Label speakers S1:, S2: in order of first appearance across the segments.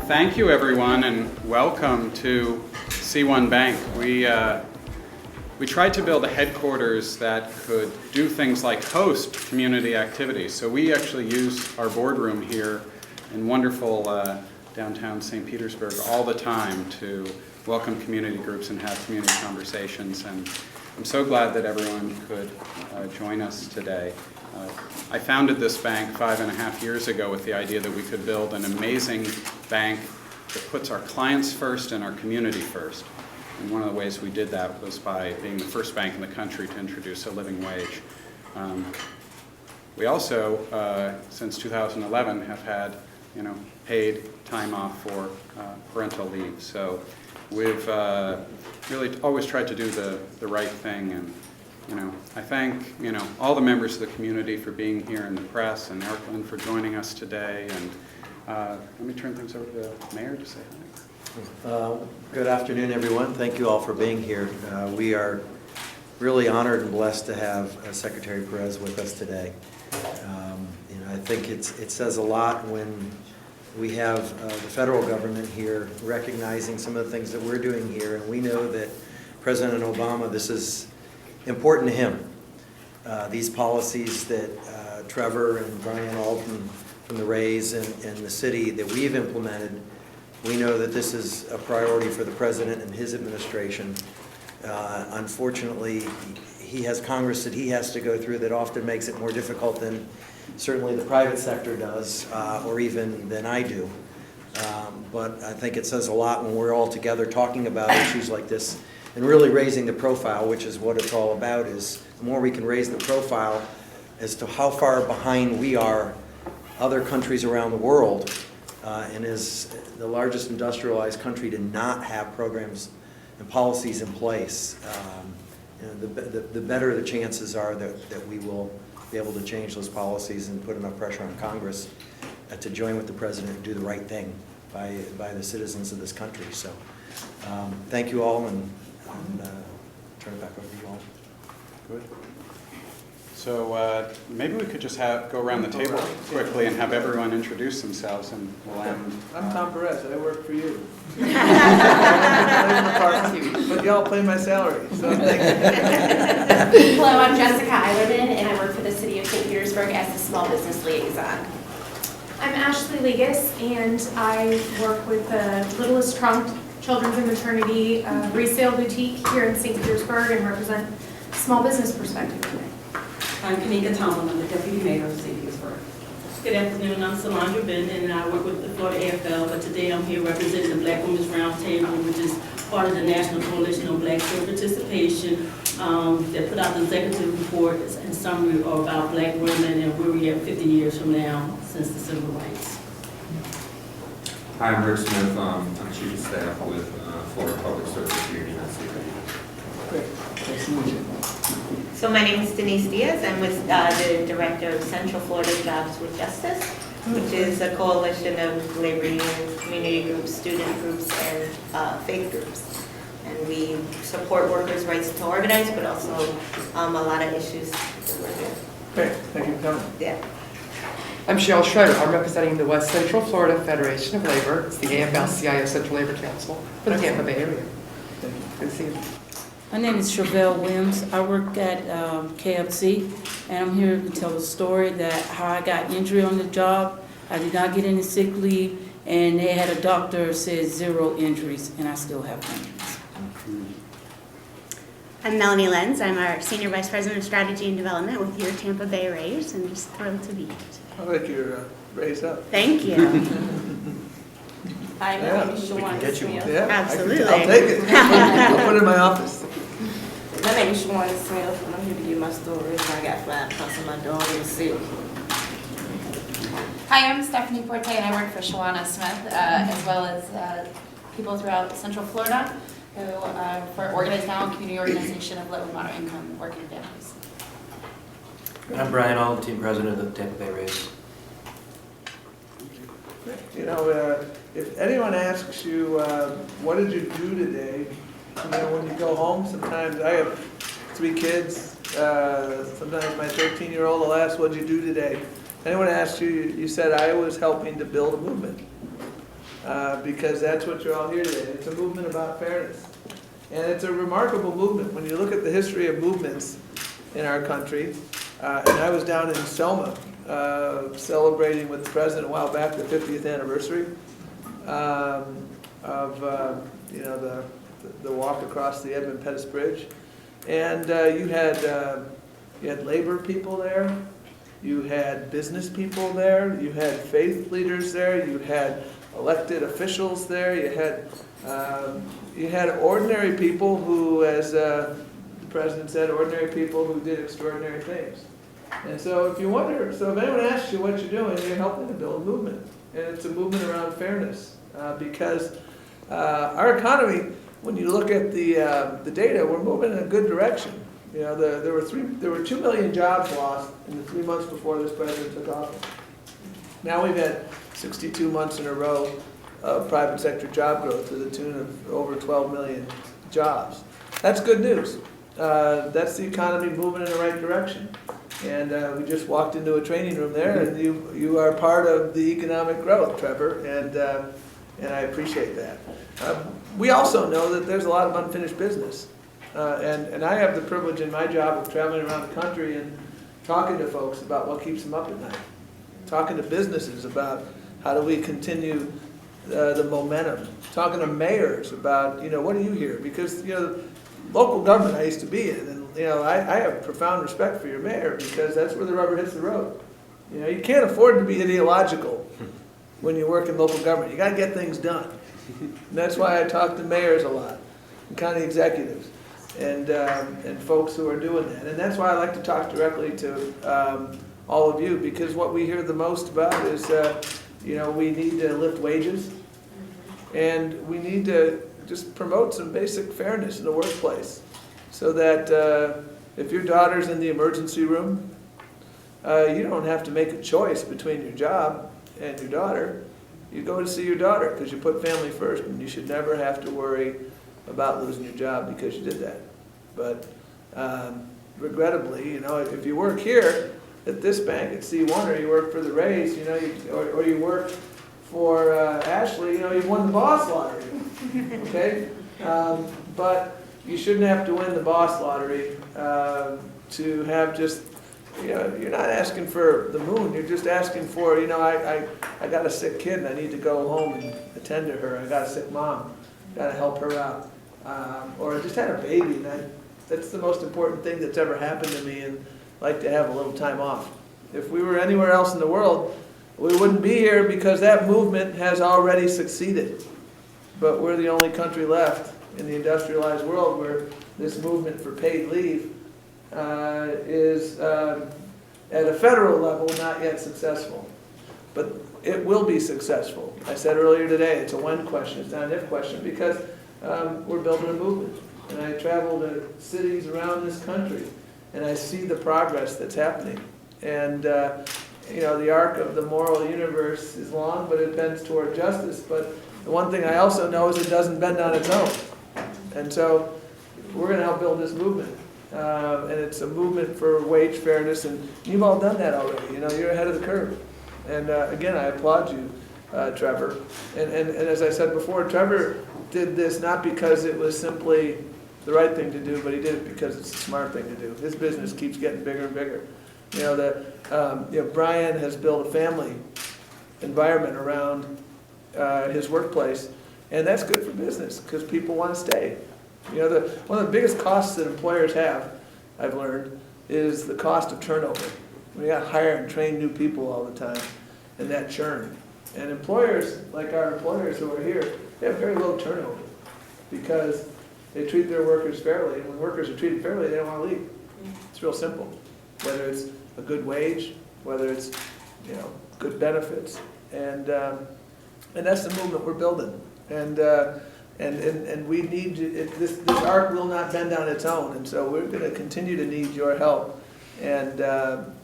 S1: Thank you, everyone, and welcome to C1 Bank. We tried to build a headquarters that could do things like host community activities. So we actually use our boardroom here in wonderful downtown St. Petersburg all the time to welcome community groups and have community conversations. And I'm so glad that everyone could join us today. I founded this bank 5.5 years ago with the idea that we could build an amazing bank that puts our clients first and our community first. And one of the ways we did that was by being the first bank in the country to introduce a living wage. We also, since 2011, have had paid time off for parental leave. So we've really always tried to do the right thing. And I thank all the members of the community for being here, and the press, and Eric for joining us today. And let me turn things over to the mayor to say hi.
S2: Good afternoon, everyone. Thank you all for being here. We are really honored and blessed to have Secretary Perez with us today. I think it says a lot when we have the federal government here recognizing some of the things that we're doing here, and we know that President Obama, this is important to him. These policies that Trevor and Brian Auld from the Rays and the city that we've implemented, we know that this is a priority for the president and his administration. Unfortunately, he has Congress that he has to go through that often makes it more difficult than certainly the private sector does, or even than I do. But I think it says a lot when we're all together talking about issues like this and really raising the profile, which is what it's all about. Is the more we can raise the profile as to how far behind we are other countries around the world, and is the largest industrialized country to not have programs and policies in place, the better the chances are that we will be able to change those policies and put enough pressure on Congress to join with the president and do the right thing by the citizens of this country. So thank you all, and turn it back over to you all.
S1: Good. So maybe we could just go around the table quickly and have everyone introduce themselves, and we'll end.
S3: I'm Tom Perez. I work for you. I play in the park, but y'all pay my salary, so thank you.
S4: Hello, I'm Jessica Eilerman, and I work for the City of St. Petersburg as the Small Business Liaison.
S5: I'm Ashley Legas, and I work with the Littlest Trunk Children's and Maternity Resale Boutique here in St. Petersburg and represent small business perspective today.
S6: I'm Kanika Tomalin, I'm the Deputy Mayor of St. Petersburg.
S7: Good afternoon, I'm Solandra Benden, and I work with the Florida AFL, but today I'm here representing the Black Women's Roundtable, which is part of the National Coalition on Black Civic Participation that put out the executive report and summary about Black women and where we are 50 years from now since the Civil Rights.
S8: Hi, I'm Rick Smith. I'm Chief of Staff with Florida Public Service Union at CPA.
S3: Great. Nice to meet you.
S9: So my name is Denise Diaz. I'm with the Director of Central Florida Jobs with Justice, which is a coalition of labor unions, community groups, student groups, and faith groups. And we support workers' rights to organize, but also a lot of issues that we're doing.
S3: Great. Thank you for coming.
S9: Yeah.
S10: I'm Cheryl Schroeder. I'm representing the West Central Florida Federation of Labor. It's the AFL-CIO Central Labor Council for the Tampa Bay area. Good to see you.
S6: My name is Chevelle Williams. I work at KFC, and I'm here to tell the story that how I got injured on the job. I did not get any sick leave, and they had a doctor said 0 injuries, and I still have injuries.
S4: I'm Melanie Lenz. I'm our Senior Vice President of Strategy and Development with your Tampa Bay Rays, and just thrilled to be here today.
S3: I like your raise up.
S4: Thank you.
S2: Hi, my name is Shawana Smith.
S3: Yeah,
S4: Absolutely.
S3: I'll take it. I'll put it in my office.
S2: My name is Shawana Smith, and I'm here to give my story. I got fired because my daughter was sick.
S5: Hi, I'm Stephanie Porte, and I work for Shawana Smith, as well as people throughout Central Florida who for Organized Now, a community organization of low and moderate income working families.
S11: I'm Brian Auld, Team President of the Tampa Bay Rays.
S3: If anyone asks you, what did you do today, when you go home, sometimes I have 3 kids, sometimes my 13-year-old will ask, what did you do today? If anyone asks you, you said, I was helping to build a movement. because that's what you're all here today. It's a movement about fairness. And it's a remarkable movement. When you look at the history of movements in our country, and I was down in Selma celebrating with the president a while back the 50th anniversary of the walk across the Edmund Pettus Bridge, and you had labor people there, you had business people there, you had faith leaders there, you had elected officials there, you had ordinary people who, as the president said, ordinary people who did extraordinary things. And so if anyone asks you what you're doing, you're helping to build a movement. And it's a movement around fairness, because our economy, when you look at the data, we're moving in a good direction. You know, there were 2 million jobs lost in the 3 months before this president took office. Now we've had 62 months in a row of private sector job growth to the tune of over 12 million jobs. That's good news. That's the economy moving in the right direction. And we just walked into a training room there, and you are part of the economic growth, Trevor, and I appreciate that. We also know that there's a lot of unfinished business. And I have the privilege in my job of traveling around the country and talking to folks about what keeps them up at night. Talking to businesses about how do we continue the momentum. Talking to mayors about, what do you hear? Because, local government I used to be in, and, I have profound respect for your mayor because that's where the rubber hits the road. You can't afford to be ideological when you work in local government. You got to get things done. And that's why I talk to mayors a lot, and county executives, and folks who are doing that. And that's why I like to talk directly to all of you, because what we hear the most about is, we need to lift wages, and we need to just promote some basic fairness in the workplace, so that if your daughter's in the emergency room, you don't have to make a choice between your job and your daughter. You go to see your daughter because you put family first, and you should never have to worry about losing your job because you did that. But regrettably, if you work here at this bank at C1, or you work for the Rays, or you work for Ashley, you've won the boss lottery, okay? But you shouldn't have to win the boss lottery to have just, you're not asking for the moon. You're just asking for, I got a sick kid and I need to go home and attend to her. I got a sick mom, got to help her out. Or I just had a baby, and that's the most important thing that's ever happened to me, and I'd like to have a little time off. If we were anywhere else in the world, we wouldn't be here because that movement has already succeeded. But we're the only country left in the industrialized world where this movement for paid leave is at a federal level not yet successful. But it will be successful. I said earlier today, it's a when question, it's not an if question, because we're building a movement. And I travel to cities around this country, and I see the progress that's happening. And the arc of the moral universe is long, but it bends toward justice. But the one thing I also know is it doesn't bend on its own. And so we're going to help build this movement. And it's a movement for wage fairness, and you've all done that already. You're ahead of the curve. And again, I applaud you, Trevor. And as I said before, Trevor did this not because it was simply the right thing to do, but he did it because it's a smart thing to do. His business keeps getting bigger and bigger. Brian has built a family environment around his workplace, and that's good for business because people want to stay. One of the biggest costs that employers have, I've learned, is the cost of turnover. We got to hire and train new people all the time, and that churn. And employers, like our employers who are here, they have very low turnover because they treat their workers fairly. And when workers are treated fairly, they don't want to leave. It's real simple. Whether it's a good wage, whether it's good benefits, and that's the movement we're building. And we need this arc will not bend on its own, and so we're going to continue to need your help. And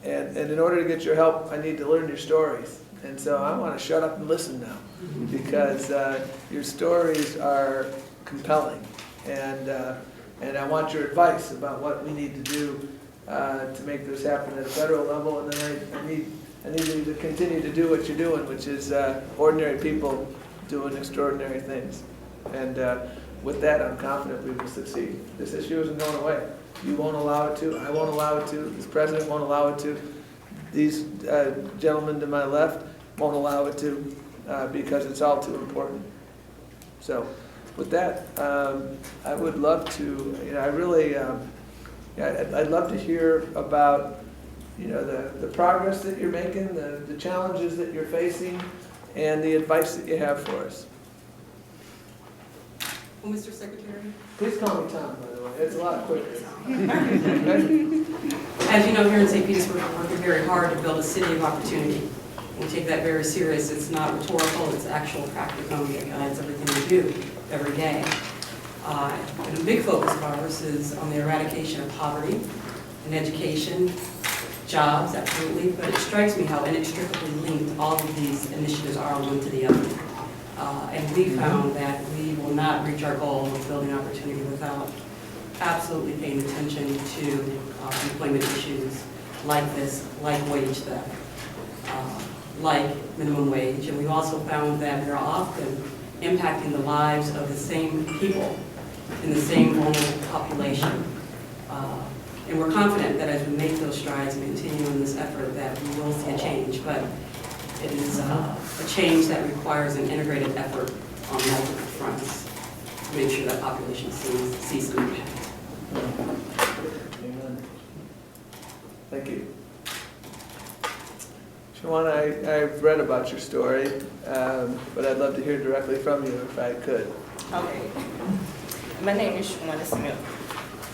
S3: in order to get your help, I need to learn your stories. And so I want to shut up and listen now, because your stories are compelling, and I want your advice about what we need to do to make this happen at a federal level. And then I need you to continue to do what you're doing, which is ordinary people doing extraordinary things. And with that, I'm confident we will succeed. This issue isn't going away. You won't allow it to, I won't allow it to, this president won't allow it to, these gentlemen to my left won't allow it to, because it's all too important. So with that, I would love to, I really, I'd love to hear about, the progress that you're making, the challenges that you're facing, and the advice that you have for us.
S10: Well, Mr. Secretary?
S3: Please call me Tom, by the way. It's a lot quicker.
S10: As you know, here in St. Petersburg, we're working very hard to build a city of opportunity. We take that very serious. It's not rhetorical, it's actual practicum that guides everything we do every day. And a big focus of ours is on the eradication of poverty and education, jobs, absolutely, but it strikes me how inextricably linked all of these initiatives are one to the other. And we found that we will not reach our goal of building opportunity without absolutely paying attention to employment issues like this, like wage theft, like minimum wage. And we also found that they're often impacting the lives of the same people in the same vulnerable population. And we're confident that as we make those strides and continue in this effort that we will see a change. But it is a change that requires an integrated effort on multiple fronts to make sure that population sees some impact.
S3: Amen. Thank you. Shawana, I've read about your story, but I'd love to hear directly from you if I could.
S12: Okay. My name is Shawana Smith.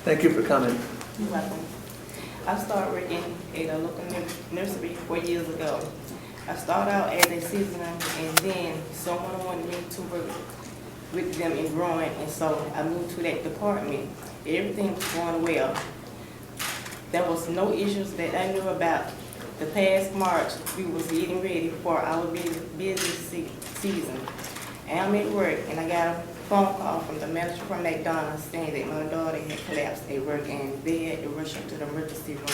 S3: Thank you for coming.
S12: You're welcome. I started working at a local nursery 4 years ago. I started out as a seasoner, and then someone wanted me to work with them in growing, and so I moved to that department. Everything was going well. There was no issues that I knew about. The past March, we was getting ready for our busy season. And I'm at work, and I got a phone call from the manager from McDonald's saying that my daughter had collapsed at work and they had to rush her to the emergency room.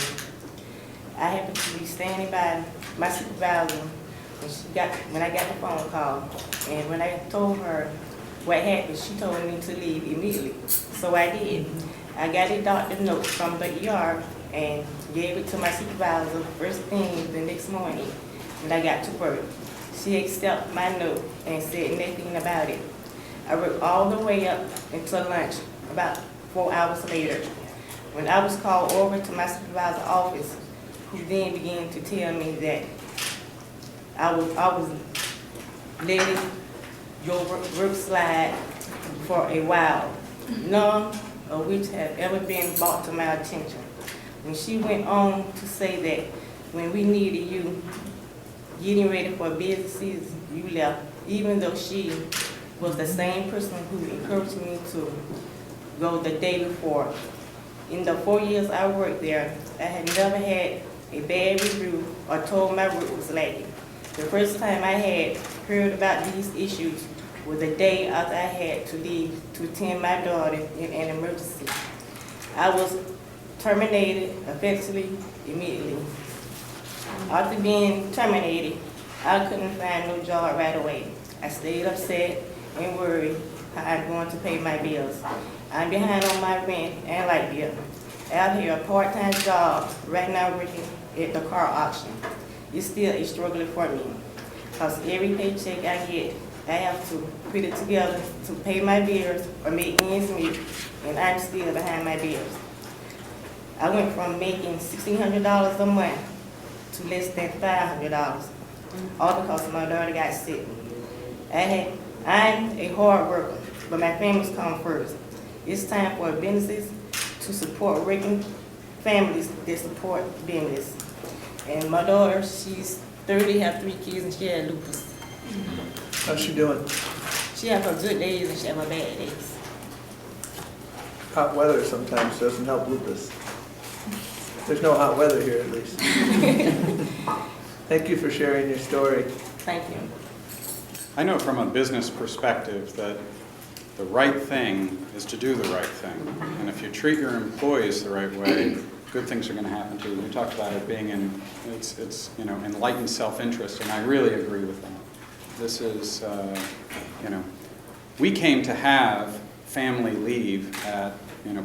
S12: I happened to be standing by my supervisor when I got the phone call, and when I told her what happened, she told me to leave immediately. So I did. I got a doctor note from the ER and gave it to my supervisor first thing the next morning when I got to work. She accepted my note and said nothing about it. I worked all the way up until lunch, about 4 hours later, when I was called over to my supervisor's office, who then began to tell me that I was letting your work slide for a while, none of which have ever been brought to my attention. When she went on to say that when we needed you getting ready for a busy season, you left, even though she was the same person who encouraged me to go the day before. In the 4 years I worked there, I had never had a bad review or told my work was lacking. The first time I had heard about these issues was the day after I had to leave to attend my daughter in an emergency. I was terminated effectively immediately. After being terminated, I couldn't find no job right away. I stayed upset and worried how I'm going to pay my bills. I'm behind on my rent and light bill. I have here a part-time job right now working at the car auction. It's still a struggle for me because every paycheck I get, I have to put it together to pay my bills or make ends meet, and I'm still behind my bills. I went from making $1,600 a month to less than $500, all because my daughter got sick. I'm a hard worker, but my families come first. It's time for businesses to support working families that support business. And my daughter, she's 30, have 3 kids, and she had lupus.
S3: How's she doing?
S12: She has her good days and she has her bad days.
S3: Hot weather sometimes doesn't help lupus. There's no hot weather here, at least. Thank you for sharing your story.
S12: Thank you.
S1: I know from a business perspective that the right thing is to do the right thing. And if you treat your employees the right way, good things are going to happen to you. You talked about it being enlightened self-interest, and I really agree with that. This is we came to have family leave at,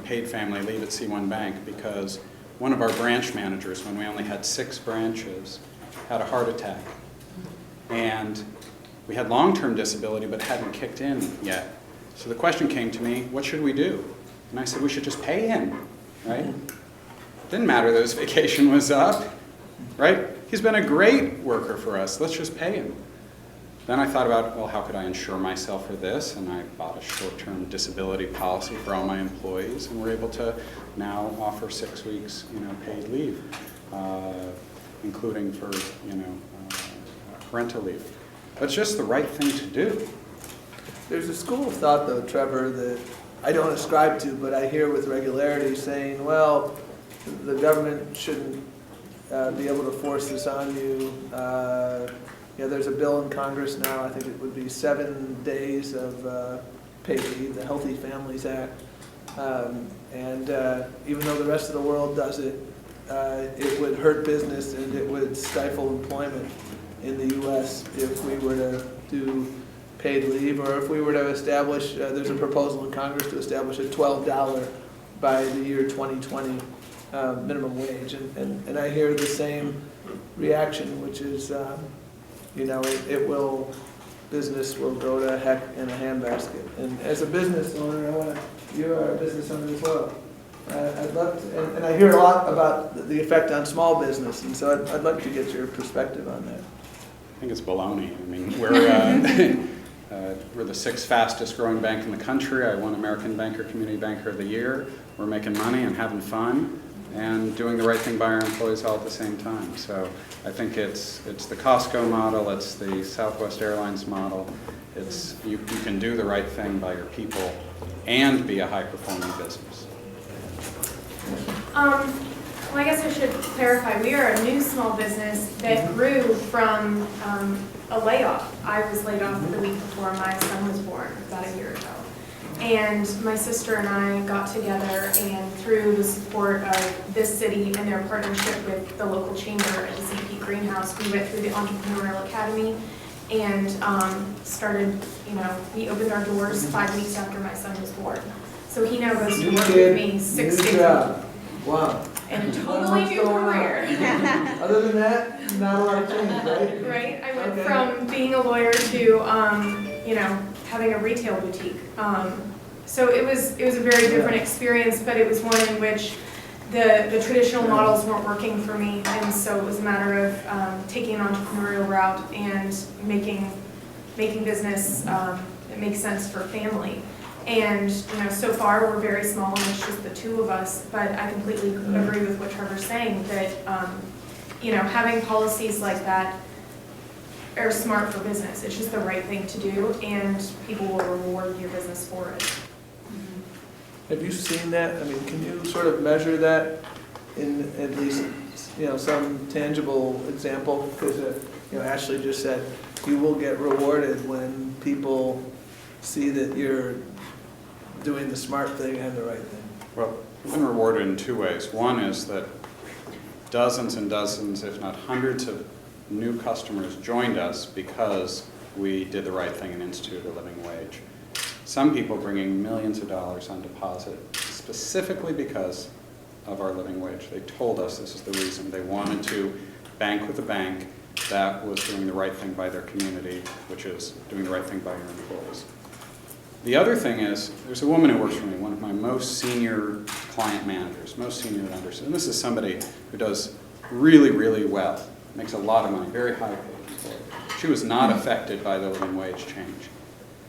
S1: paid family leave at C1 Bank because one of our branch managers, when we only had 6 branches, had a heart attack. And we had long-term disability, but hadn't kicked in yet. So the question came to me, what should we do? And I said, we should just pay him, right? Didn't matter that his vacation was up, right? He's been a great worker for us. Let's just pay him. Then I thought about, well, how could I insure myself for this? And I bought a short-term disability policy for all my employees, and we're able to now offer 6 weeks, paid leave, including for, parental leave. But it's just the right thing to do.
S3: There's a school of thought, though, Trevor, that I don't ascribe to, but I hear with regularity saying, well, the government shouldn't be able to force this on you. There's a bill in Congress now, I think it would be 7 days of paid leave, the Healthy Families Act. And even though the rest of the world does it, it would hurt business and it would stifle employment in the U.S. if we were to do paid leave, or if we were to establish, there's a proposal in Congress to establish a $12 by the year 2020 minimum wage. And I hear the same reaction, which is, business will go to heck in a handbasket. And as a business owner, you are a business owner as well. I'd love to, and I hear a lot about the effect on small business, and so I'd like to get your perspective on that.
S1: I think it's baloney. I mean, we're the 6th fastest growing bank in the country. I won American Banker Community Banker of the Year. We're making money and having fun and doing the right thing by our employees all at the same time. So I think it's the Costco model, it's the Southwest Airlines model. It's you can do the right thing by your people and be a high-performing business.
S5: Well, I guess I should clarify. We are a new small business that grew from a layoff. I was laid off the week before my son was born, about a year ago. And my sister and I got together, and through the support of this city and their partnership with the local chamber at the CP Greenhouse, we went through the Entrepreneurial Academy and started, we opened our doors 5 weeks after my son was born. So he now goes to work with me 6 days a week.
S3: Wow.
S5: And a totally new career.
S3: Other than that, not a lot of change, right?
S5: Right. I went from being a lawyer to, having a retail boutique. So it was a very different experience, but it was one in which the traditional models weren't working for me, and so it was a matter of taking an entrepreneurial route and making business that makes sense for family. And so far we're very small, and it's just the 2 of us. But I completely agree with what Trevor's saying, that having policies like that are smart for business. It's just the right thing to do, and people will reward your business for it.
S3: Have you seen that? I mean, can you sort of measure that in at least some tangible example? Because Ashley just said you will get rewarded when people see that you're doing the smart thing and the right thing.
S1: Well, we've been rewarded in 2 ways. One is that dozens and dozens, if not hundreds of new customers joined us because we did the right thing and instituted a living wage. Some people bringing millions of dollars on deposit specifically because of our living wage. They told us this is the reason. They wanted to bank with a bank that was doing the right thing by their community, which is doing the right thing by your employees. The other thing is, there's a woman who works for me, one of my most senior client managers, most senior lenders, and this is somebody who does really, really well, makes a lot of money, very high paid employee. She was not affected by the living wage change.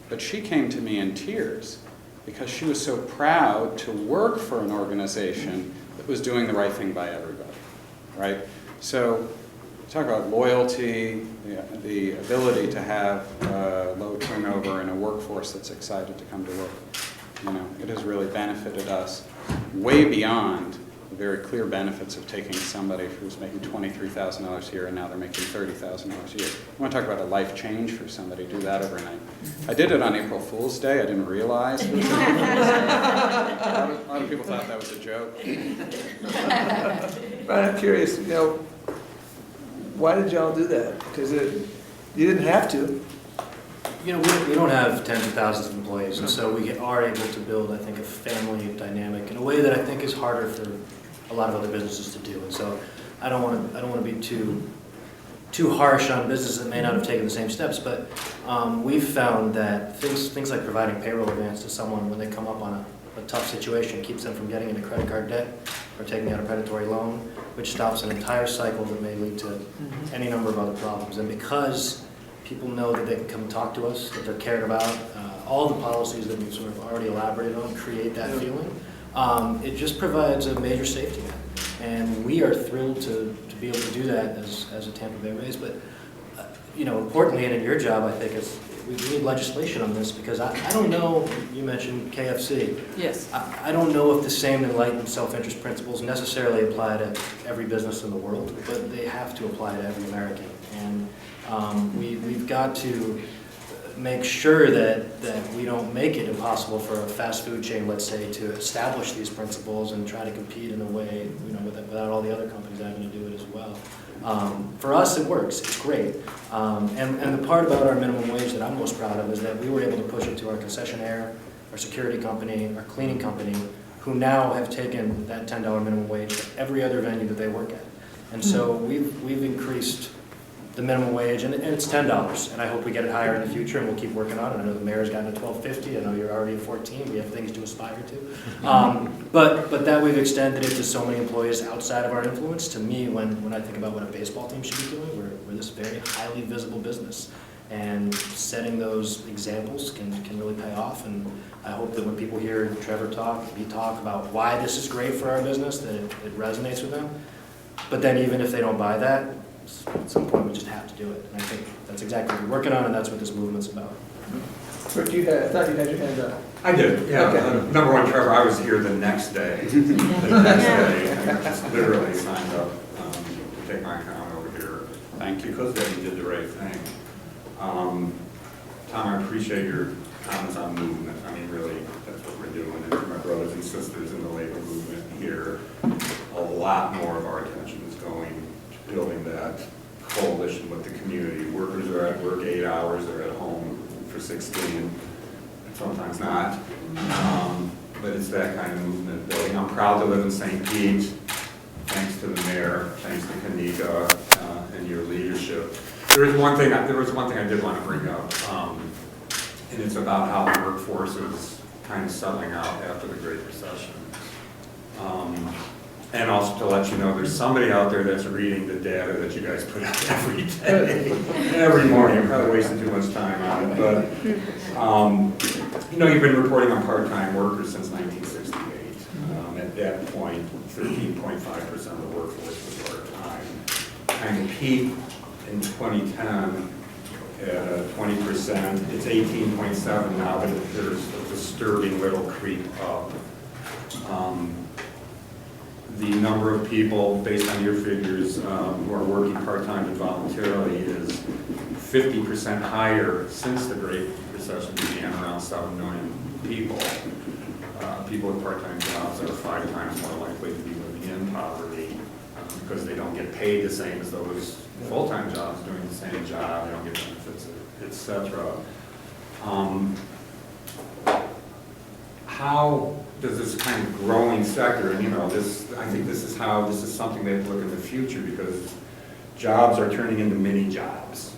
S1: But she came to me in tears because she was so proud to work for an organization that was doing the right thing by everybody, right? So talk about loyalty, the ability to have low turnover and a workforce that's excited to come to work. It has really benefited us way beyond the very clear benefits of taking somebody who's making $23,000 a year and now they're making $30,000 a year. I want to talk about a life change for somebody, do that overnight. I did it on April Fool's Day. I didn't realize. A lot of people thought that was a joke.
S3: But I'm curious, why did y'all do that? Because you didn't have to.
S11: You know, we don't have tens of thousands of employees, and so we are able to build, I think, a family dynamic in a way that I think is harder for a lot of other businesses to do. And so I don't want to be too harsh on businesses that may not have taken the same steps, but we've found that things like providing payroll advance to someone when they come up on a tough situation keeps them from getting into credit card debt or taking out a predatory loan, which stops an entire cycle that may lead to any number of other problems. And because people know that they can come talk to us, that they're cared about, all the policies that we've sort of already elaborated on create that feeling. It just provides a major safety net. And we are thrilled to be able to do that as a Tampa Bay Rays. But, you know, importantly, and in your job, I think, is we need legislation on this, because I don't know, you mentioned KFC.
S6: Yes.
S11: I don't know if the same enlightened self-interest principles necessarily apply to every business in the world, but they have to apply to every American. And we've got to make sure that we don't make it impossible for a fast food chain, let's say, to establish these principles and try to compete in a way, you know, without all the other companies having to do it as well. For us, it works. It's great. And the part about our minimum wage that I'm most proud of is that we were able to push it to our concessionaire, our security company, our cleaning company, who now have taken that $10 minimum wage to every other venue that they work at. And so we've increased the minimum wage, and it's $10, and I hope we get it higher in the future, and we'll keep working on it. I know the mayor's gotten to $12.50. I know you're already at $14. We have things to aspire to. But that we've extended it to so many employees outside of our influence. To me, when I think about what a baseball team should be doing, we're this very highly visible business, and setting those examples can really pay off. And I hope that when people hear Trevor talk about why this is great for our business, that it resonates with them. But then even if they don't buy that, at some point we just have to do it. And I think that's exactly what we're working on, and that's what this movement's about.
S3: Rick, I thought you had your hand up.
S8: I did, yeah.
S3: Okay.
S8: Number one, Trevor, I was here the next day. The next day, I just literally signed up to take my account over here.
S1: Thank you.
S8: Because then you did the right thing. Tom, I appreciate your comments on movement. I mean, really, that's what we're doing. And to my brothers and sisters in the labor movement here, a lot more of our attention is going to building that coalition with the community. Workers are at work 8 hours, they're at home for 16, and sometimes not. But it's that kind of movement building. I'm proud to live in St. Pete, thanks to the mayor, thanks to Kanika and your leadership. There was one thing I did want to bring up, and it's about how the workforce is kind of settling out after the Great Recession. And also to let you know, there's somebody out there that's reading the data that you guys put out every day, every morning. I'm probably wasting too much time on it, but you know, you've been reporting on part-time workers since 1968. At that point, 13.5% of the workforce was part-time. Kind of peaked in 2010 at 20%. It's 18.7 now, but there's a disturbing little creep up. The number of people, based on your figures, who are working part-time and voluntarily is 50% higher since the Great Recession began, around 7 million people. People with part-time jobs are 5 times more likely to be living in poverty because they don't get paid the same as those full-time jobs doing the same job, they don't get benefits, etc. How does this kind of growing sector, and you know, I think this is something they have to look in the future, because jobs are turning into mini jobs.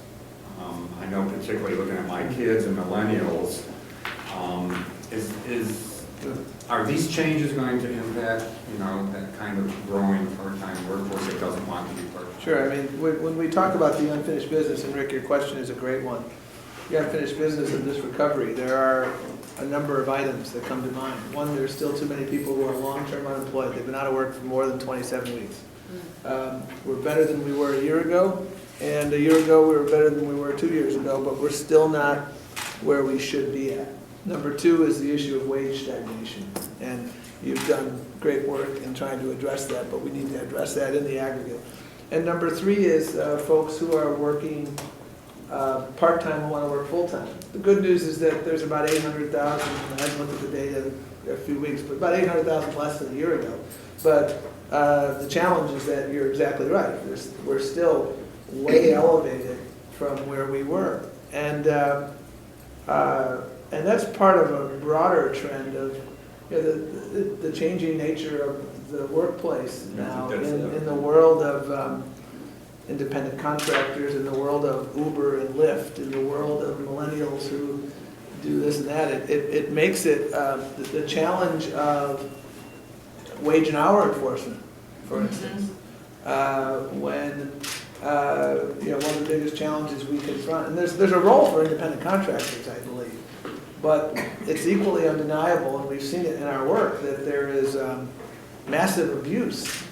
S8: I know, particularly looking at my kids and millennials, are these changes going to impact, you know, that kind of growing part-time workforce that doesn't want to be part-time?
S3: Sure, I mean, when we talk about the unfinished business, and Rick, your question is a great one. The unfinished business of this recovery, there are a number of items that come to mind. One, there's still too many people who are long-term unemployed. They've been out of work for more than 27 weeks. We're better than we were a year ago, and a year ago we were better than we were 2 years ago, but we're still not where we should be at. Number two is the issue of wage stagnation, and you've done great work in trying to address that, but we need to address that in the aggregate. And number three is folks who are working part-time and want to work full-time. The good news is that there's about 800,000, I haven't looked at the data in a few weeks, but about 800,000 less than a year ago. But the challenge is that you're exactly right. We're still way elevated from where we were. And And that's part of a broader trend of, you know, the changing nature of the workplace now in the world of independent contractors, in the world of Uber and Lyft, in the world of millennials who do this and that. It makes it the challenge of wage and hour enforcement, for instance, when you know, one of the biggest challenges we confront, and there's a role for independent contractors, I believe, but it's equally undeniable, and we've seen it in our work, that there is massive abuse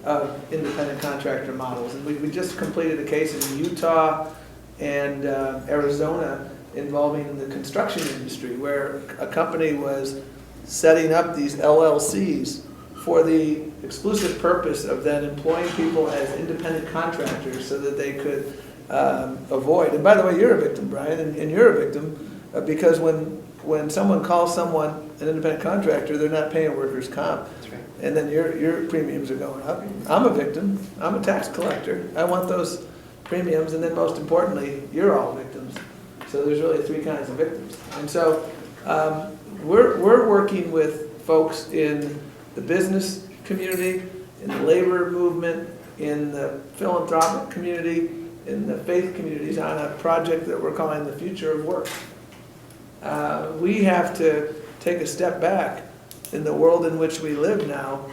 S3: of independent contractor models. And we just completed a case in Utah and Arizona involving the construction industry, where a company was setting up these LLCs for the exclusive purpose of then employing people as independent contractors so that they could avoid. And by the way, you're a victim, Brian, and you're a victim because when someone calls someone an independent contractor, they're not paying workers' comp.
S11: That's right.
S3: And then your premiums are going up. I'm a victim. I'm a tax collector. I want those premiums. And then most importantly, you're all victims. So there's really three kinds of victims. And so we're working with folks in the business community, in the labor movement, in the philanthropic community, in the faith communities on a project that we're calling the Future of Work. We have to take a step back in the world in which we live now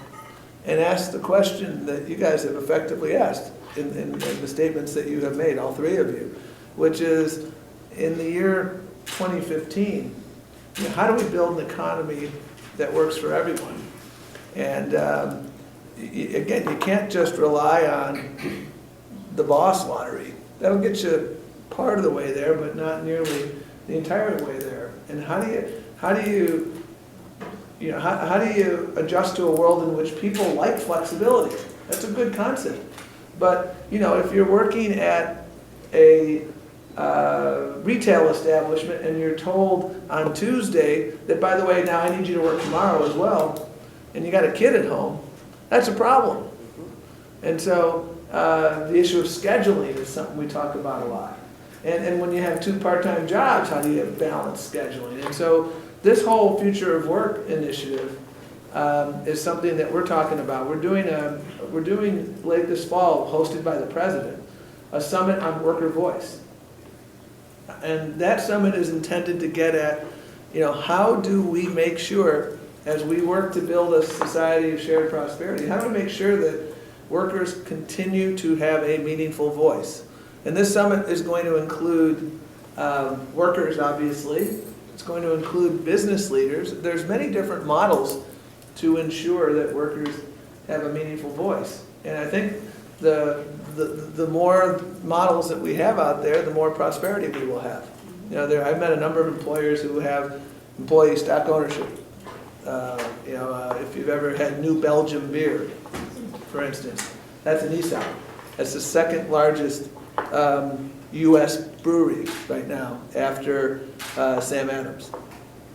S3: and ask the question that you guys have effectively asked in the statements that you have made, all three of you, which is, in the year 2015, you know, how do we build an economy that works for everyone? And again, you can't just rely on the boss lottery. That'll get you part of the way there, but not nearly the entire way there. And how do you adjust to a world in which people like flexibility? That's a good concept. But you know, if you're working at a retail establishment and you're told on Tuesday that, by the way, now I need you to work tomorrow as well, and you got a kid at home, that's a problem. And so the issue of scheduling is something we talk about a lot. And when you have two part-time jobs, how do you balance scheduling? And so this whole Future of Work initiative is something that we're talking about. We're doing late this fall, hosted by the president, a summit on worker voice. And that summit is intended to get at, you know, how do we make sure, as we work to build a society of shared prosperity, how do we make sure that workers continue to have a meaningful voice? And this summit is going to include workers, obviously. It's going to include business leaders. There's many different models to ensure that workers have a meaningful voice. And I think the more models that we have out there, the more prosperity we will have. You know, I've met a number of employers who have employee stock ownership. You know, if you've ever had New Belgium beer, for instance, that's an ESOP. That's the second largest U.S. brewery right now after Sam Adams.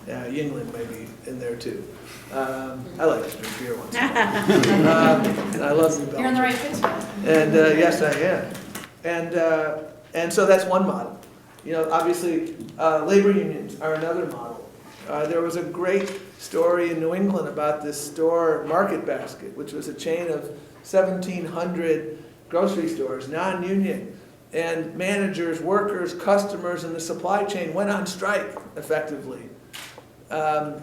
S3: Yingling may be in there too. I like to drink beer once in a while. And I love New Belgium.
S5: You're in the right place.
S3: And yes, I am. And so that's one model. You know, obviously, labor unions are another model. There was a great story in New England about this store, Market Basket, which was a chain of 1,700 grocery stores, non-union. And managers, workers, customers in the supply chain went on strike, effectively,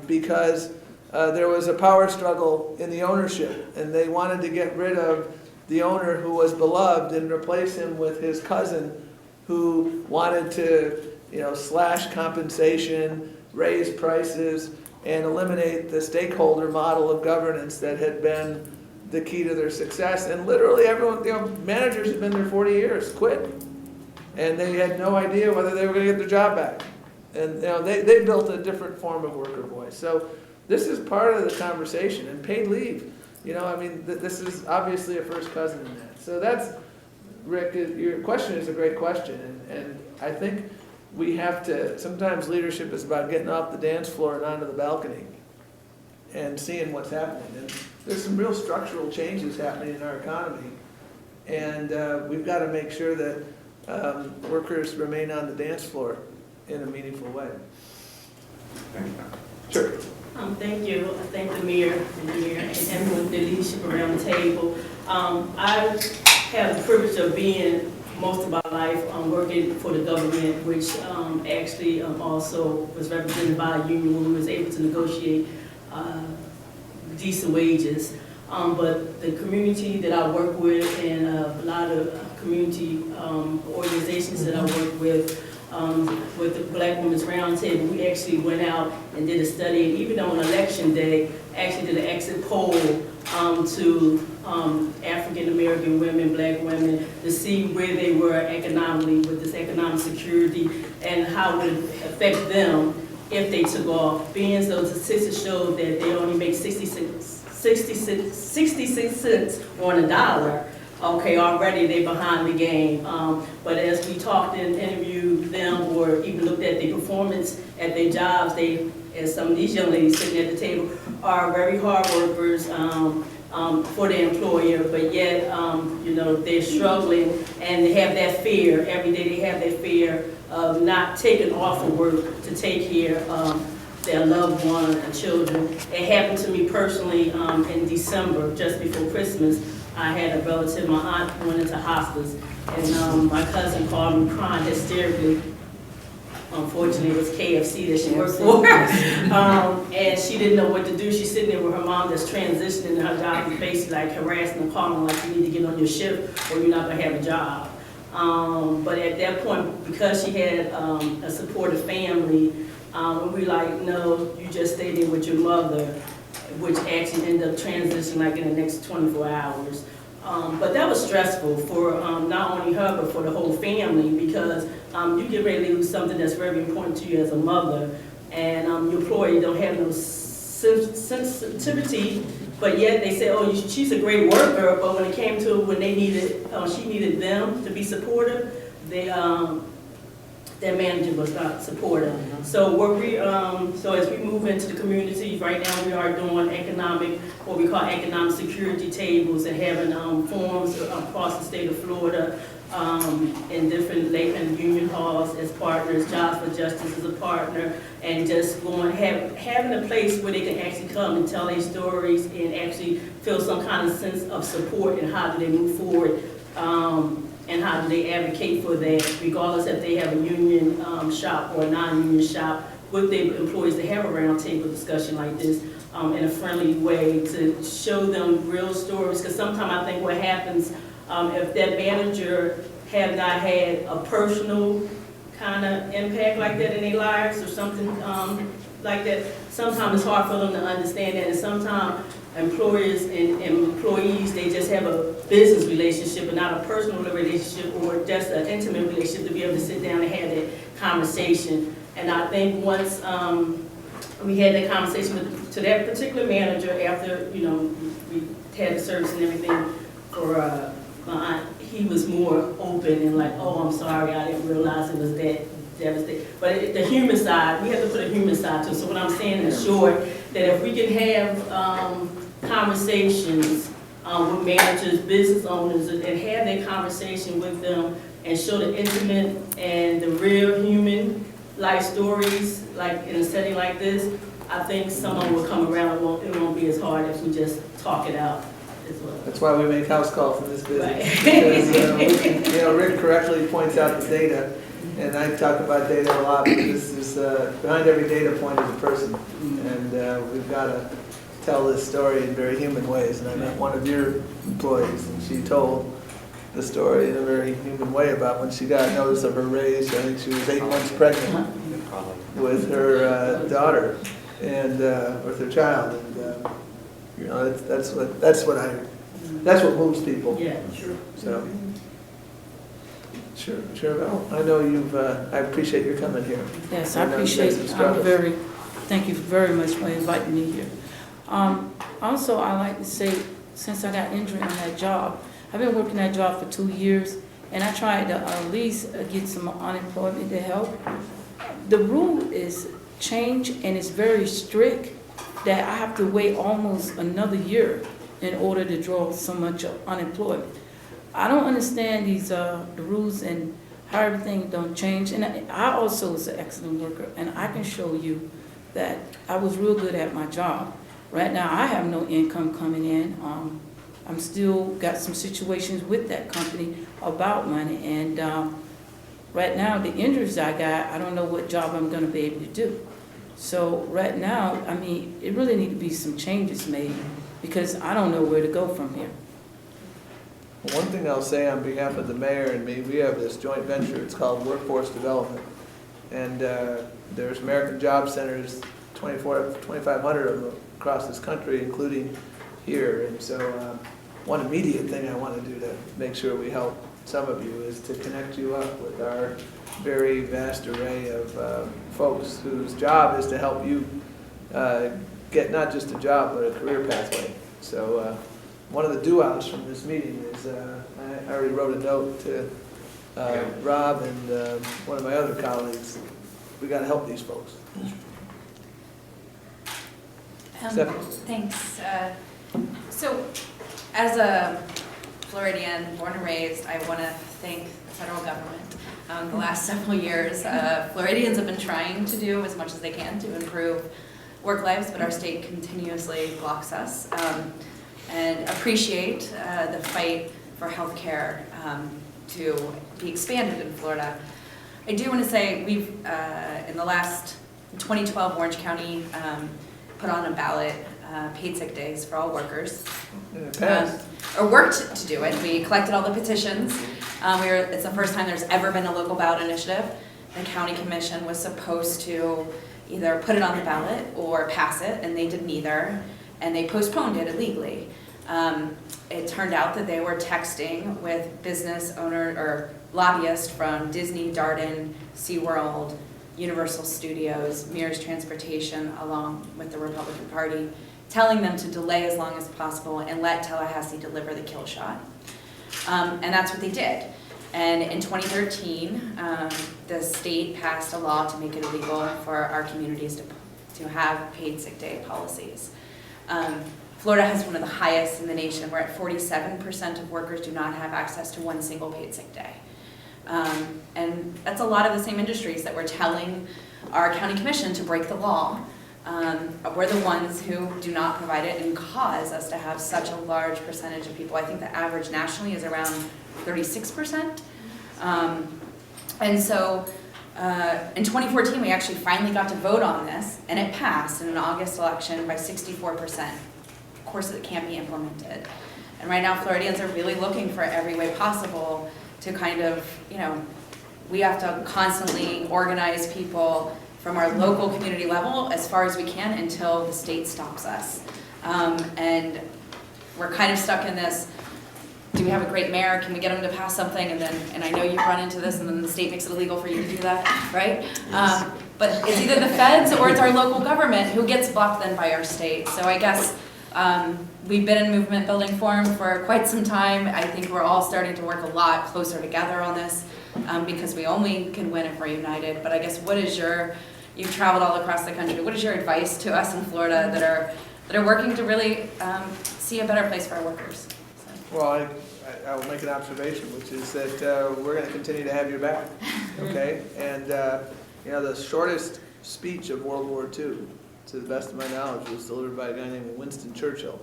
S3: because there was a power struggle in the ownership, and they wanted to get rid of the owner who was beloved and replace him with his cousin who wanted to, you know, slash compensation, raise prices, and eliminate the stakeholder model of governance that had been the key to their success. And literally everyone, you know, managers had been there 40 years, quit. And they had no idea whether they were going to get their job back. And you know, they built a different form of worker voice. So this is part of the conversation. And paid leave, you know, I mean, this is obviously a first cousin in that. So that's, Rick, your question is a great question. And I think we have to, sometimes leadership is about getting off the dance floor and onto the balcony and seeing what's happening. And there's some real structural changes happening in our economy. And we've got to make sure that workers remain on the dance floor in a meaningful way.
S8: Thank you.
S3: Sure.
S7: Thank you. I thank the mayor and everyone, the leadership around the table. I have the privilege of being most of my life working for the government, which actually also was represented by a union when we was able to negotiate decent wages. But the community that I work with and a lot of community organizations that I work with the Black Women's Roundtable, we actually went out and did a study, and even on election day, actually did an exit poll to African American women, Black women, to see where they were economically with this economic security and how it would affect them if they took off. Being as those statistics showed that they only make 66 cents on a dollar. Okay, already they behind the game. But as we talked and interviewed them or even looked at their performance at their jobs, they, as some of these young ladies sitting at the table, are very hard workers for their employer, but yet, you know, they're struggling and they have that fear. Every day they have that fear of not taking off of work to take care of their loved one and children. It happened to me personally in December, just before Christmas. I had a relative, my aunt went into hospice, and my cousin called me crying hysterically. Unfortunately, it was KFC that she worked for, and she didn't know what to do. She's sitting there with her mom that's transitioning, and her job is basically like harassing and calling, like you need to get on your shift or you're not gonna have a job. But at that point, because she had a supportive family, we like, no, you just stay there with your mother, which actually ended up transitioning like in the next 24 hours. But that was stressful for not only her, but for the whole family, because you get ready to lose something that's very important to you as a mother, and your employee don't have no sensitivity, but yet they say, oh, she's a great worker, but when it came to when they needed, she needed them to be supportive, they, their manager was not supportive. So what we, so as we move into the community, right now we are doing economic, what we call economic security tables, and having forums across the state of Florida in different labor and union halls as partners, Jobs for Justice as a partner, and just going, having a place where they can actually come and tell their stories and actually feel some kind of sense of support and how do they move forward. And how do they advocate for that, regardless if they have a union shop or a non-union shop, with their employees to have a roundtable discussion like this in a friendly way to show them real stories. Because sometimes I think what happens if that manager have not had a personal kind of impact like that in their lives or something like that, sometimes it's hard for them to understand that, and sometimes employers and employees, they just have a business relationship and not a personal relationship or just an intimate relationship to be able to sit down and have that conversation. And I think once we had that conversation to that particular manager after, you know, we had the service and everything for my aunt, he was more open and like, oh, I'm sorry, I didn't realize it was that devastating. But the human side, we have to put a human side to it. So what I'm saying is short, that if we can have conversations with managers, business owners, and have that conversation with them and show the intimate and the real human life stories, like in a setting like this, I think someone will come around. It won't be as hard if we just talk it out as well.
S3: That's why we make house calls in this business.
S7: Right.
S3: Because, you know, Rick correctly points out the data, and I talk about data a lot, but this is, behind every data point is a person. And we've got to tell this story in very human ways. And I met one of your employees, and she told the story in a very human way about when she got notice of her raise. I think she was 8 months pregnant with her daughter and with her child. And you know, that's what moves people.
S7: Yeah, sure.
S3: So. Sure, Val. I know you've, I appreciate your coming here.
S6: Yes, I appreciate it. Thank you very much for inviting me here. Also, I like to say, since I got injured on that job, I've been working that job for 2 years, and I tried to at least get some unemployment to help. The rule is changed, and it's very strict that I have to wait almost another year in order to draw so much unemployment. I don't understand these the rules and how everything don't change. And I also was an excellent worker, and I can show you that I was real good at my job. Right now, I have no income coming in. I'm still got some situations with that company about money, and right now, the injuries I got, I don't know what job I'm gonna be able to do. So right now, I mean, it really need to be some changes made, because I don't know where to go from here.
S3: One thing I'll say on behalf of the mayor and me, we have this joint venture, it's called Workforce Development. And there's American Job Centers, 2,500 of them across this country, including here. And so one immediate thing I want to do to make sure we help some of you is to connect you up with our very vast array of folks whose job is to help you get not just a job, but a career pathway. So one of the do-outs from this meeting is I already wrote a note to Rob and one of my other colleagues. We got to help these folks.
S13: Thanks. So, as a Floridian, born and raised, I want to thank the federal government. The last several years, Floridians have been trying to do as much as they can to improve work lives, but our state continuously blocks us. And appreciate the fight for health care to be expanded in Florida. I do want to say we've, in the last 2012, Orange County put on a ballot paid sick days for all workers. Or worked to do it. We collected all the petitions. It's the first time there's ever been a local ballot initiative. The county commission was supposed to either put it on the ballot or pass it, and they did neither, and they postponed it illegally. It turned out that they were texting with business owner or lobbyists from Disney, Darden, SeaWorld, Universal Studios, Mears Transportation, along with the Republican Party, telling them to delay as long as possible and let Tallahassee deliver the kill shot. And that's what they did. And in 2013, the state passed a law to make it illegal for our communities to have paid sick day policies. Florida has one of the highest in the nation. We're at 47% of workers do not have access to one single paid sick day. And that's a lot of the same industries that we're telling our county commission to break the law. We're the ones who do not provide it and cause us to have such a large percentage of people. I think the average nationally is around 36%. And so in 2014, we actually finally got to vote on this, and it passed in an August election by 64%. Of course, it can't be implemented. And right now, Floridians are really looking for every way possible to kind of, we have to constantly organize people from our local community level as far as we can until the state stops us. And we're kind of stuck in this, do we have a great mayor? Can we get him to pass something? And I know you've run into this, and then the state makes it illegal for you to do that, right? But it's either the feds or it's our local government who gets blocked then by our state. So I guess we've been in movement building forum for quite some time. I think we're all starting to work a lot closer together on this because we only can win if we're united. But I guess you've traveled all across the country. What is your advice to us in Florida that are working to really see a better place for our workers?
S3: Well, I will make an observation, which is that we're going to continue to have your back, okay? And, the shortest speech of World War II, to the best of my knowledge, was delivered by a guy named Winston Churchill,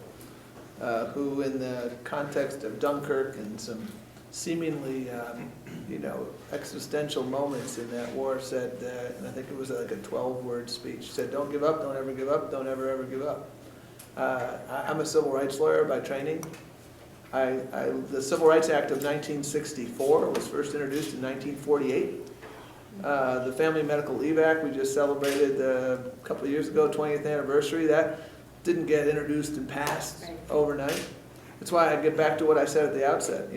S3: who in the context of Dunkirk and some seemingly, existential moments in that war said, and I think it was like a 12-word speech, said, don't give up, don't ever give up, don't ever, ever give up. I'm a civil rights lawyer by training. The Civil Rights Act of 1964 was first introduced in 1948. The Family Medical Leave Act, we just celebrated a couple of years ago, 20th anniversary. That didn't get introduced and passed overnight. That's why I get back to what I said at the outset.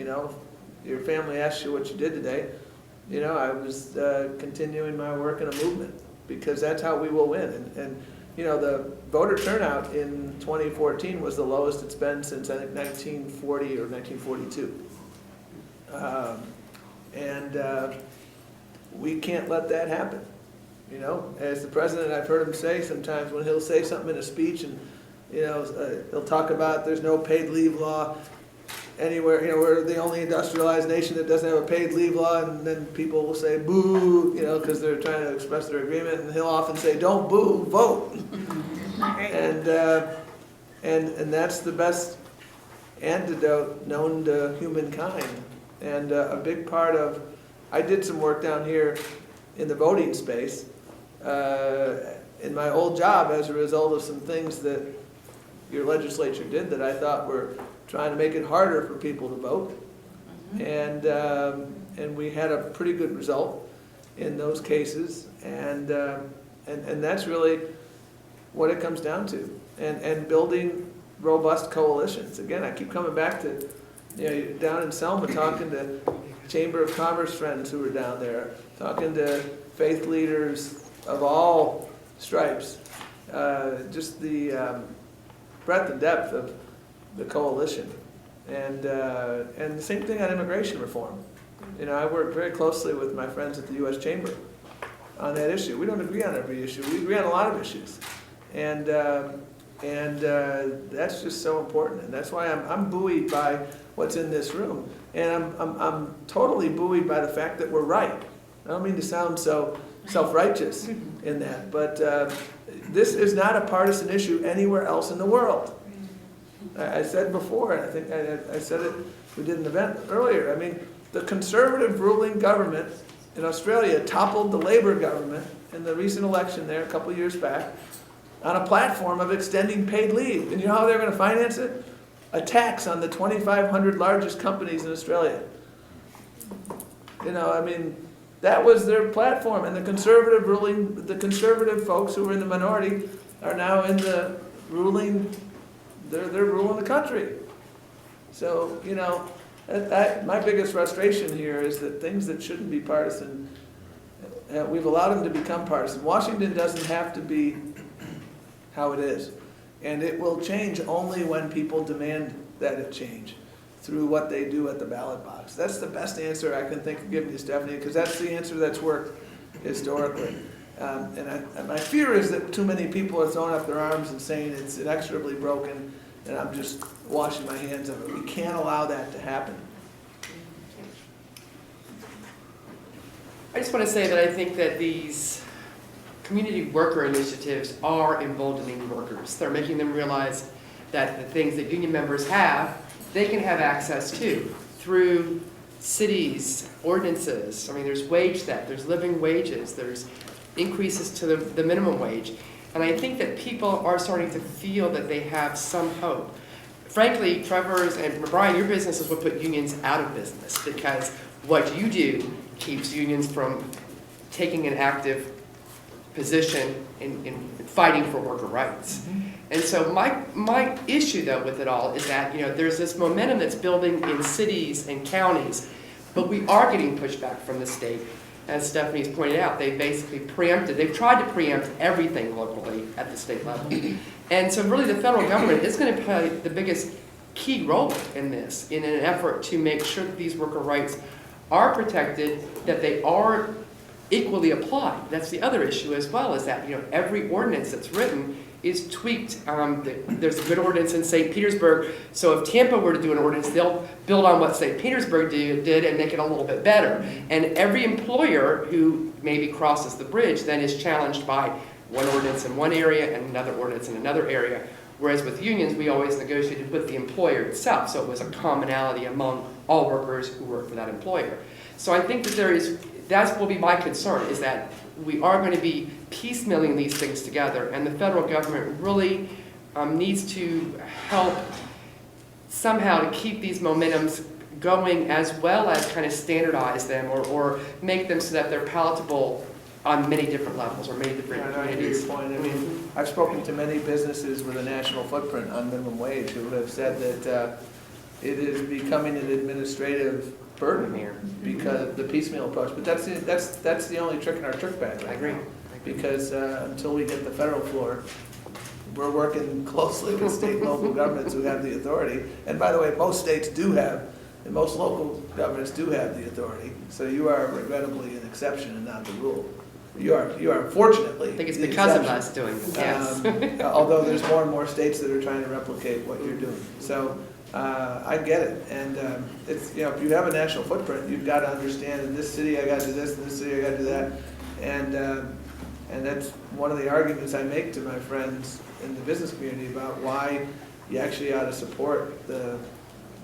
S3: Your family asks you what you did today. I was continuing my work in a movement because that's how we will win. And the voter turnout in 2014 was the lowest it's been since, I think, 1940 or 1942. We can't let that happen. As the president, I've heard him say sometimes when he'll say something in a speech and, he'll talk about there's no paid leave law. anywhere, we're the only industrialized nation that doesn't have a paid leave law, and then people will say boo, because they're trying to express their agreement, and he'll often say, don't boo, vote. And that's the best antidote known to humankind. And a big part of, I did some work down here in the voting space in my old job as a result of some things that your legislature did that I thought were trying to make it harder for people to vote. And we had a pretty good result in those cases. And that's really what it comes down to. And building robust coalitions. Again, I keep coming back to, down in Selma, talking to Chamber of Commerce friends who are down there, talking to faith leaders of all stripes. Just the breadth and depth of the coalition. And the same thing on immigration reform. I work very closely with my friends at the U.S. Chamber on that issue. We don't agree on every issue. We agree on a lot of issues. And that's just so important. And that's why I'm buoyed by what's in this room. And I'm totally buoyed by the fact that we're right. I don't mean to sound so self-righteous in that, but this is not a partisan issue anywhere else in the world. I said before, and I think I said it, we did an event earlier, I mean, the conservative ruling government in Australia toppled the Labor government in the recent election there a couple of years back on a platform of extending paid leave. And you know how they're going to finance it? A tax on the 2,500 largest companies in Australia. That was their platform, and the conservative folks who were in the minority are now in the ruling, they're ruling the country. So, my biggest frustration here is that things that shouldn't be partisan, we've allowed them to become partisan. Washington doesn't have to be how it is, and it will change only when people demand that it change, through what they do at the ballot box. That's the best answer I can think of giving you, Stephanie, because that's the answer that's worked historically. And my fear is that too many people are throwing up their arms and saying it's inexorably broken, and I'm just washing my hands of it. We can't allow that to happen.
S14: I just want to say that I think that these community worker initiatives are emboldening workers. They're making them realize that the things that union members have, they can have access to through cities, ordinances. I mean, there's wage theft, there's living wages, there's increases to the minimum wage. And I think that people are starting to feel that they have some hope. Frankly, Trevor's and Brian, your business is what put unions out of business, because what you do keeps unions from taking an active position in fighting for worker rights. Mm-hmm. And so my issue, though, with it all is that, there's this momentum that's building in cities and counties, but we are getting pushback from the state. As Stephanie's pointed out, they've tried to preempt everything locally at the state level. And so really the federal government is going to play the biggest key role in this, in an effort to make sure that these worker rights are protected, that they are equally applied. That's the other issue as well, is that every ordinance that's written is tweaked. There's a good ordinance in St. Petersburg, so if Tampa were to do an ordinance, they'll build on what St. Petersburg did and make it a little bit better. And every employer who maybe crosses the bridge then is challenged by one ordinance in one area and another ordinance in another area. Whereas with unions, we always negotiated with the employer itself, so it was a commonality among all workers who work for that employer. So I think that that will be my concern, is that we are going to be piecemealing these things together, and the federal government really needs to help somehow to keep these momentums going, as well as kind of standardize them or make them so that they're palatable on many different levels or many different communities.
S3: I mean, I've spoken to many businesses with a national footprint on minimum wage who have said that it is becoming an administrative burden here because of the piecemeal approach. But that's the only trick in our trick bag.
S14: I agree.
S3: Because until we get the federal floor, we're working closely with state and local governments who have the authority. And by the way, most states do have, and most local governments do have the authority. So you are regrettably an exception and not the rule. You are fortunately.
S14: I think it's because of us doing this, yes.
S3: Although there's more and more states that are trying to replicate what you're doing. So I get it, and it's, you know, if you have a national footprint, you've got to understand, in this city I got to do this, in this city I got to do that, and that's one of the arguments I make to my friends in the business community about why you actually ought to support the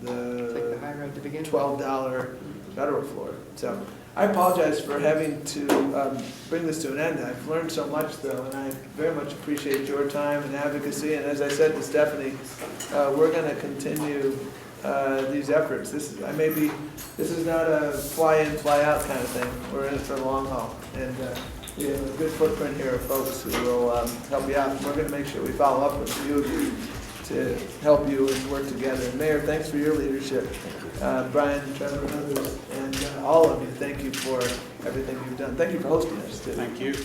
S14: Take the high road to begin with.
S3: $12 federal floor. So I apologize for having to bring this to an end. I've learned so much, though, and I very much appreciate your time and advocacy. And as I said to Stephanie, we're going to continue these efforts. This is not a fly-in, fly-out kind of thing. We're in it for the long haul. And we have a good footprint here of folks who will help you out. And we're going to make sure we follow up with you to help you and work together. And Mayor, thanks for your leadership. Brian, Trevor, and others, and all of you, thank you for everything you've done. Thank you for hosting us, too.
S1: Thank you.